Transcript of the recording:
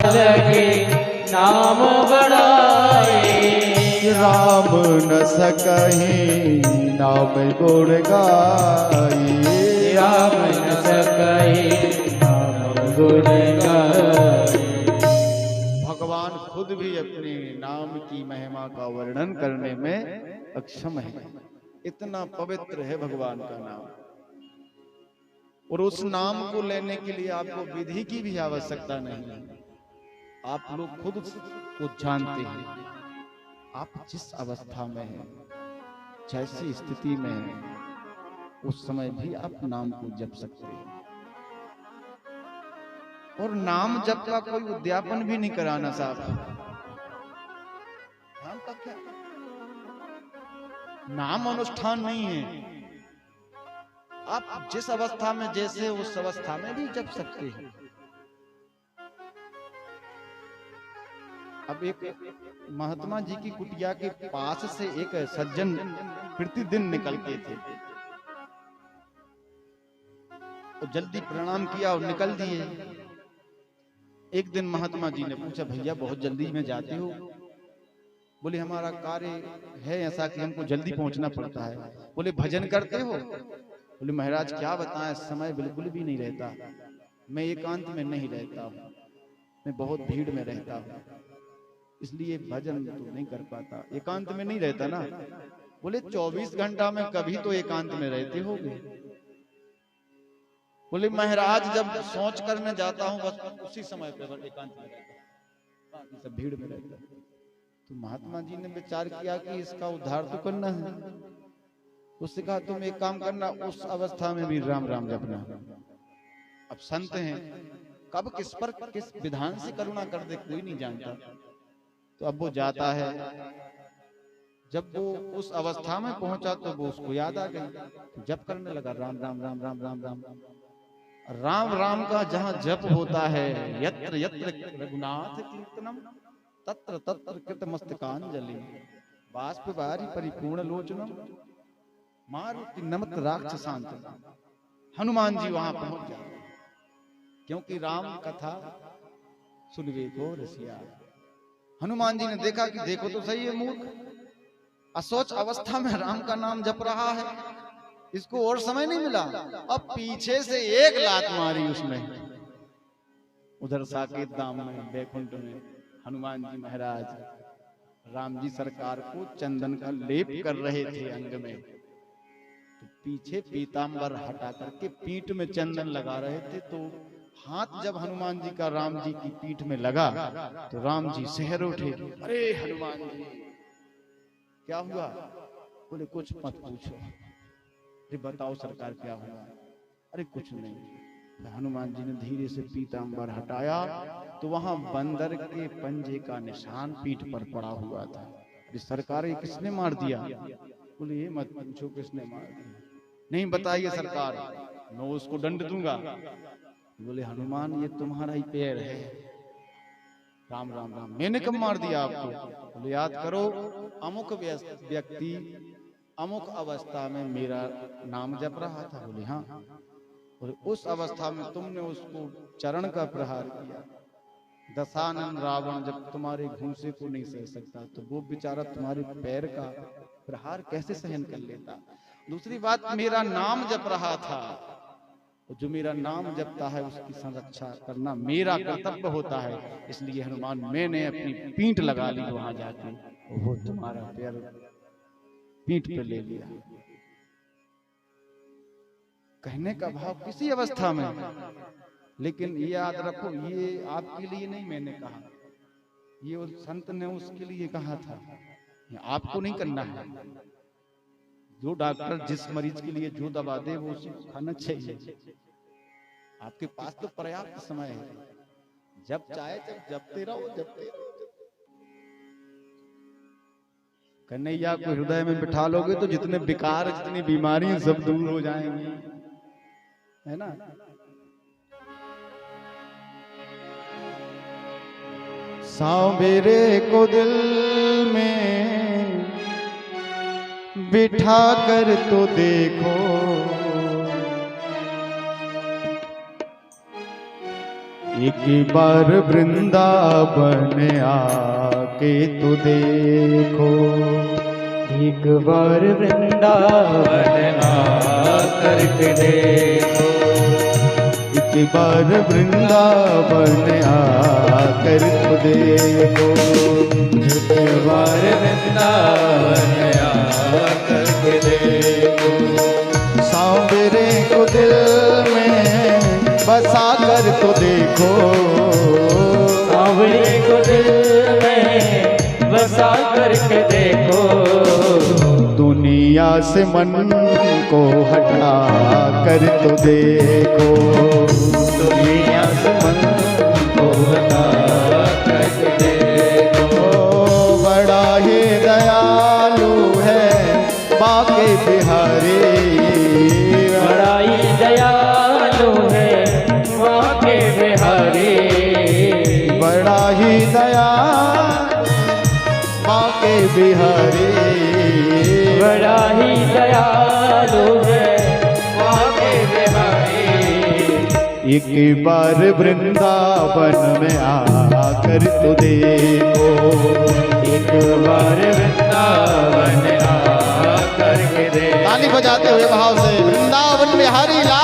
लगे नाम बढ़ाए। राम न सकहि नाम गुण गाए। राम न सकहि नाम गुण गाए। भगवान खुद भी अपने नाम की महिमा का वर्णन करने में अक्षम है। इतना पवित्र है भगवान का नाम। और उस नाम को लेने के लिए आपको विधि की भी आवश्यकता नहीं है। आप लोग खुद को जानते हैं। आप जिस अवस्था में हैं, जैसी स्थिति में हैं, उस समय भी आप नाम को जप सकते हैं। और नाम जप का कोई उद्यापन भी नहीं कराना साहब। नाम का क्या, नाम अनुष्ठान नहीं है। आप जिस अवस्था में जैसे उस अवस्था में भी जप सकते हैं। अब एक महात्मा जी की कुटिया के पास से एक सज्जन प्रतिदिन निकलते थे। तो जल्दी प्रणाम किया और निकल दिए। एक दिन महात्मा जी ने पूछा, भैया बहुत जल्दी में जाते हो? बोले हमारा कार्य है ऐसा कि हमको जल्दी पहुंचना पड़ता है। बोले भजन करते हो? बोले महाराज क्या बताएं, समय बिल्कुल भी नहीं रहता। मैं एकांत में नहीं रहता हूँ, मैं बहुत भीड़ में रहता हूँ, इसलिए भजन तो नहीं कर पाता। एकांत में नहीं रहता ना? बोले 24 घंटा में कभी तो एकांत में रहते होगे। बोले महाराज जब सोच करने जाता हूँ बस उसी समय पर एकांत में रहता, बाकी सब भीड़ में रहता। तो महात्मा जी ने विचार किया कि इसका उद्धार तो करना है। उससे कहा तुम एक काम करना, उस अवस्था में भी राम राम जपना। अब संत हैं, कब किस पर किस विधान से करुणा कर दे कोई नहीं जानता। तो अब वो जाता है, जब वो उस अवस्था में पहुंचा तो वो उसको याद आ गई, तो जप करने लगा राम राम राम राम राम राम राम राम का जहां जप होता है, यत्र यत्र रघुनाथ कीर्तनम तत्र तत्र कृतमस्तकांजलि बाष्प वारी परिपूर्ण लोचनम मारुति नमत राक्षसांत। हनुमान जी वहां पहुंच जाते, क्योंकि राम कथा सुनवे को रसिया। हनुमान जी ने देखा कि देखो तो सही है मूर्ख, असोच अवस्था में राम का नाम जप रहा है, इसको और समय नहीं मिला। अब पीछे से एक लात मारी उसने। उधर साकेत धाम में बैकुंठ में हनुमान जी महाराज राम जी सरकार को चंदन का लेप कर रहे थे अंग में। तो पीछे पीतांबर हटा करके पीठ में चंदन लगा रहे थे। तो हाथ जब हनुमान जी का राम जी की पीठ में लगा तो राम जी शहर उठे, अरे हनुमान जी क्या हुआ? बोले कुछ मत पूछो। अरे बताओ सरकार क्या हुआ? अरे कुछ नहीं। हनुमान जी ने धीरे से पीतांबर हटाया तो वहां बंदर के पंजे का निशान पीठ पर पड़ा हुआ था। अरे सरकार ये किसने मार दिया? बोले ये मत पूछो किसने मार दिया। नहीं बताइए सरकार, मैं उसको दंड दूंगा। बोले हनुमान ये तुम्हारा ही पैर है। राम राम राम, मैंने कब मार दिया आपको? बोले याद करो, अमुक व्यक्ति अमुक अवस्था में मेरा नाम जप रहा था। बोले हाँ। और उस अवस्था में तुमने उसको चरण का प्रहार किया। दशानन रावण जब तुम्हारे घूंसे को नहीं सह सकता तो वो बेचारा तुम्हारे पैर का प्रहार कैसे सहन कर लेता? दूसरी बात, मेरा नाम जप रहा था, जो मेरा नाम जपता है उसकी संरक्षा करना मेरा कर्तव्य होता है। इसलिए हनुमान मैंने अपनी पीठ लगा ली वहां जाके, वो तुम्हारा पैर पीठ पे ले लिया। कहने का भाव किसी अवस्था में, लेकिन ये याद रखो ये आपके लिए नहीं मैंने कहा, ये उस संत ने उसके लिए कहा था। आपको नहीं करना है। जो डॉक्टर जिस मरीज के लिए जो दवा दे वो उसी को खाना चाहिए। आपके पास तो पर्याप्त समय है, जब चाहे जब जपते रहो जपते रहो। कन्हैया को हृदय में बिठा लोगे तो जितने विकार जितनी बीमारियां सब दूर हो जाएंगी, है ना? सांवेरे को दिल में बिठा कर तो देखो, एक बार वृंदावन आके तो देखो, एक बार वृंदावन आकर के देखो, एक बार वृंदावन आकर तो देखो, एक बार वृंदावन आकर के देखो, सांवरे को दिल में बसा कर तो देखो, सांवरे को दिल में बसा करके देखो, दुनिया से मन को हटा कर तो देखो, दुनिया से मन को हटा करके देखो, बड़ा ही दयालु है बाके बिहारी, बड़ा ही दयालु है बाके बिहारी, बड़ा ही दयालु बाके बिहारी, बड़ा ही दयालु है बाके बिहारी। एक बार वृंदावन में आकर तो देखो, एक बार वृंदावन आकर के देखो, ताली बजाते हुए भाव से वृंदावन बिहारी लाल